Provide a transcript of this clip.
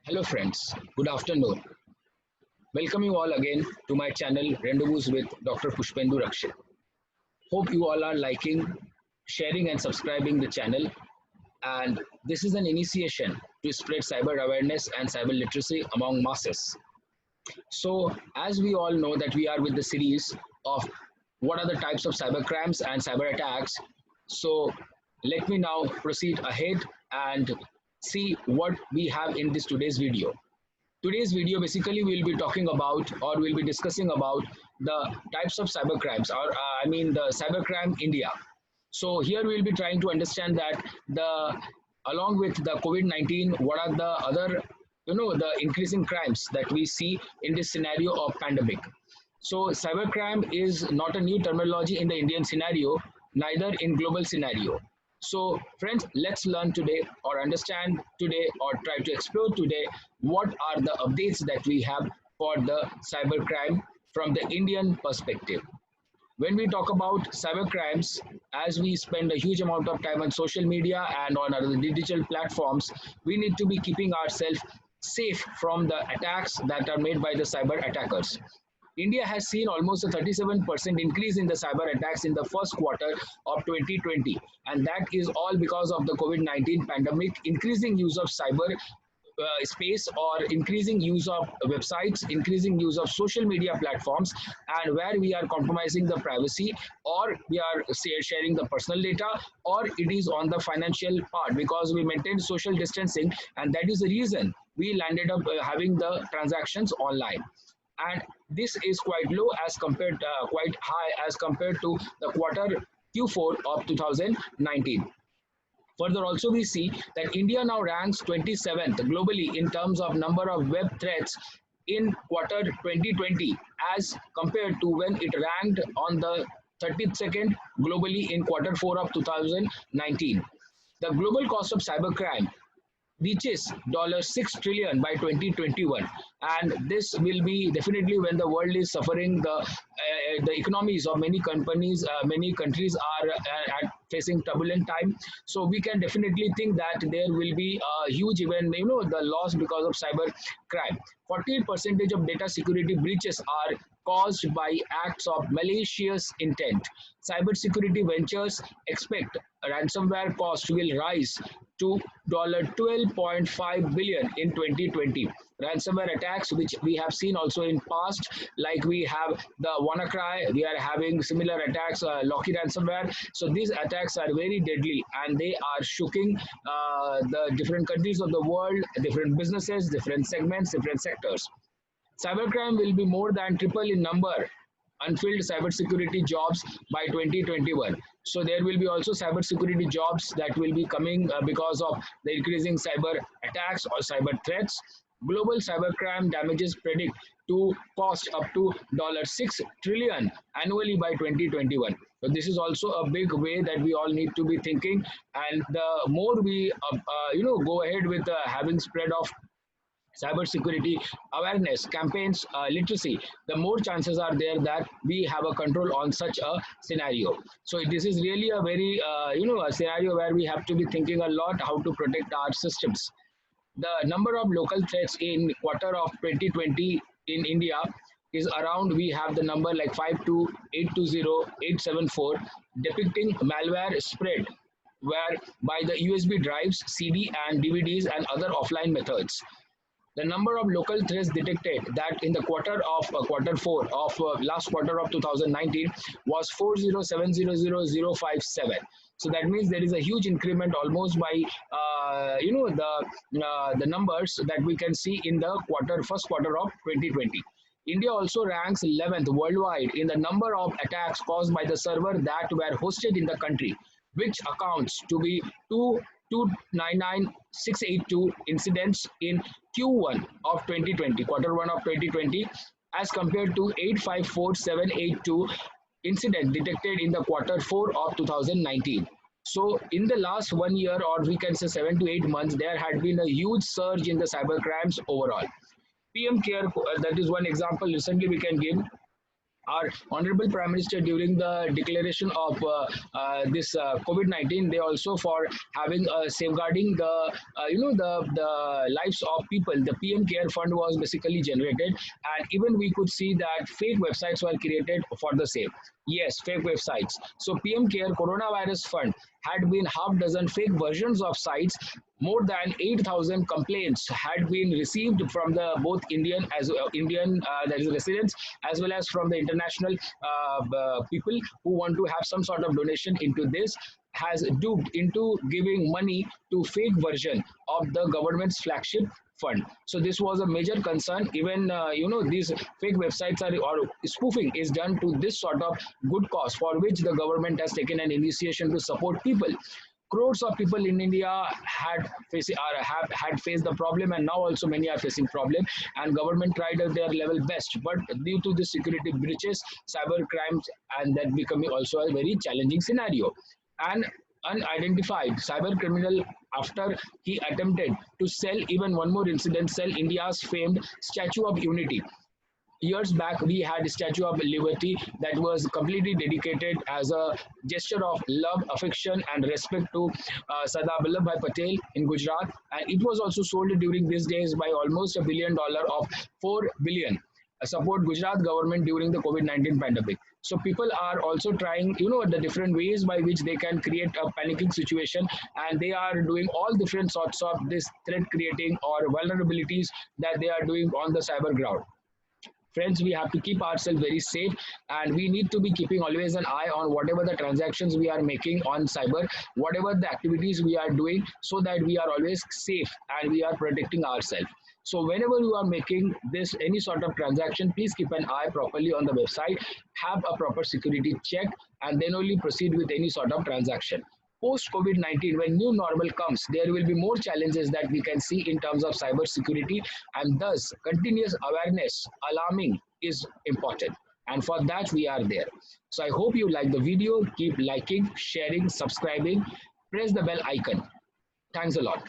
Hello friends, good afternoon. Welcome you all again to my channel Rendezvous with Dr. Pushpendu Rakshit. Hope you all are liking, sharing and subscribing the channel, and this is an initiation to spread cyber awareness and cyber literacy among masses. So as we all know that we are with the series of what are the types of cyber crimes and cyber attacks. So let me now proceed ahead and see what we have in this today's video. Today's video basically we'll be talking about or we'll be discussing about the types of cyber crimes or the cybercrime India. So here we'll be trying to understand that the along with the COVID-19, what are the other the increasing crimes that we see in this scenario of pandemic. So cybercrime is not a new terminology in the Indian scenario, neither in global scenario. So friends, let's learn today or understand today or try to explore today what are the updates that we have for the cybercrime from the Indian perspective. When we talk about cyber crimes, as we spend a huge amount of time on social media and on other digital platforms, we need to be keeping ourselves safe from the attacks that are made by the cyber attackers. India has seen almost a 37% increase in the cyber attacks in the first quarter of 2020, and that is all because of the COVID-19 pandemic, increasing use of cyber space or increasing use of websites, increasing use of social media platforms, and where we are compromising the privacy or we are sharing the personal data, or it is on the financial part because we maintain social distancing, and that is the reason we landed up having the transactions online. And this is quite low as compared quite high as compared to the quarter Q4 of 2019. Further, also we see that India now ranks 27th globally in terms of number of web threats in quarter 2020 as compared to when it ranked on the 32nd globally in quarter 4 of 2019. The global cost of cybercrime reaches $6 trillion by 2021, and this will be definitely when the world is suffering the economies of many companies, many countries are facing turbulent time. So we can definitely think that there will be a huge even the loss because of cyber crime. 40% of data security breaches are caused by acts of malicious intent. Cybersecurity ventures expect ransomware cost will rise to $12.5 billion in 2020. Ransomware attacks, which we have seen also in past, like we have the WannaCry, we are having similar attacks, Locky ransomware. So these attacks are very deadly and they are shocking the different countries of the world, different businesses, different segments, different sectors. Cybercrime will be more than triple in number unfilled cybersecurity jobs by 2021. So there will be also cybersecurity jobs that will be coming because of the increasing cyber attacks or cyber threats. Global cybercrime damages predict to cost up to $6 trillion annually by 2021. So this is also a big way that we all need to be thinking. And the more we go ahead with having spread of cybersecurity awareness campaigns, literacy, the more chances are there that we have a control on such a scenario. So this is really a very a scenario where we have to be thinking a lot how to protect our systems. The number of local threats in quarter of 2020 in India is around, we have the number like 52820,874, depicting malware spread where by the USB drives, CD and DVDs and other offline methods. The number of local threats detected that in the quarter quarter 4 of last quarter of 2019 was 407,000,057. So that means there is a huge increment almost by the numbers that we can see in the first quarter of 2020. India also ranks 11th worldwide in the number of attacks caused by the server that were hosted in the country, which accounts to be 299,682 incidents in Q1 of 2020, quarter 1 of 2020, as compared to 854,782 incidents detected in the quarter 4 of 2019. So in the last 1 year, or we can say 7 to 8 months, there had been a huge surge in the cyber crimes overall. PM Care, that is one example recently we can give. Our honorable Prime Minister, during the declaration of this COVID-19, they also for having safeguarding the the lives of people. The PM Care Fund was basically generated, and even we could see that fake websites were created for the same. Yes, fake websites. So PM Care Coronavirus Fund had been half dozen fake versions of sites. More than 8,000 complaints had been received from the both Indian that is residents, as well as from the international people who want to have some sort of donation into this, has duped into giving money to fake version of the government's flagship fund. So this was a major concern. Even these fake websites are, or spoofing is done to this sort of good cause for which the government has taken an initiation to support people. Crores of people in India have had faced the problem, and now also many are facing problem. And government tried at their level best, but due to the security breaches, cyber crimes, and that becoming also a very challenging scenario. And unidentified cyber criminal, after he attempted to sell, even one more incident, sell India's famed Statue of Unity. Years back, we had a Statue of Liberty that was completely dedicated as a gesture of love, affection, and respect to Sardar Vallabhbhai Patel in Gujarat. And it was also sold during these days by almost $1 billion of 4 billion. Support Gujarat government during the COVID-19 pandemic. So people are also trying, the different ways by which they can create a panicking situation, and they are doing all different sorts of this threat creating or vulnerabilities that they are doing on the cyber ground. Friends, we have to keep ourselves very safe, and we need to be keeping always an eye on whatever the transactions we are making on cyber, whatever the activities we are doing, so that we are always safe and we are protecting ourselves. So whenever you are making this any sort of transaction, please keep an eye properly on the website, have a proper security check, and then only proceed with any sort of transaction. Post COVID-19, when new normal comes, there will be more challenges that we can see in terms of cyber security, and thus continuous awareness, alarming is important. And for that, we are there. So I hope you like the video. Keep liking, sharing, subscribing, press the bell icon. Thanks a lot.